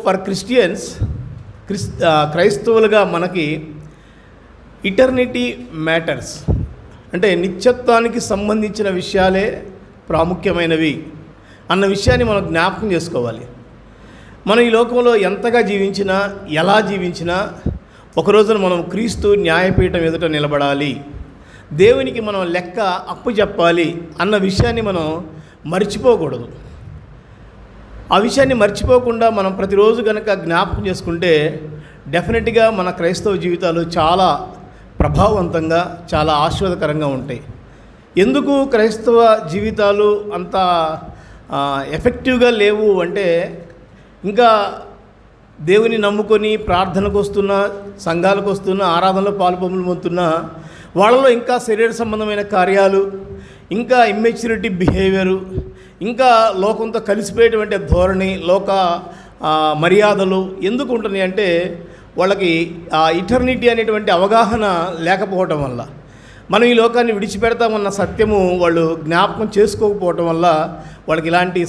For Christians క్రైస్తవులుగా మనకి eternity matters, అంటే నిత్యత్వానికి సంబంధించిన విషయాలే ప్రాముఖ్యమైనవి అన్న విషయాన్ని మనం జ్ఞాపకం చేసుకోవాలి. మనం ఈ లోకంలో ఎంతగా జీవించినా, ఎలా జీవించినా, ఒక రోజున మనం క్రీస్తు న్యాయపీఠం ఎదుట నిలబడాలి, దేవునికి మనం లెక్క అప్పు చెప్పాలి అన్న విషయాన్ని మనం మర్చిపోకూడదు. ఆ విషయాన్ని మర్చిపోకుండా మనం ప్రతిరోజు కనుక జ్ఞాపకం చేసుకుంటే డెఫినెట్గా మన క్రైస్తవ జీవితాలు చాలా ప్రభావవంతంగా, చాలా ఆశీర్వాదకరంగా ఉంటాయి. ఎందుకు క్రైస్తవ జీవితాలు అంత ఎఫెక్టివ్గా లేవు అంటే, ఇంకా దేవుని నమ్ముకొని ప్రార్థనకు వస్తున్న, సంఘాలకు వస్తున్న, ఆరాధనలో పొందుతున్న వాళ్ళలో ఇంకా శరీర సంబంధమైన కార్యాలు, ఇంకా ఇమ్మెచ్యూరిటీ బిహేవియరు, ఇంకా లోకంతో కలిసిపోయేటువంటి ధోరణి, లోక మర్యాదలు ఎందుకు ఉంటున్నాయి అంటే, వాళ్ళకి ఆ ఇటర్నిటీ అనేటువంటి అవగాహన లేకపోవటం వల్ల, మనం ఈ లోకాన్ని విడిచిపెడతామన్న సత్యము వాళ్ళు జ్ఞాపకం చేసుకోకపోవటం వల్ల వాళ్ళకి ఇలాంటి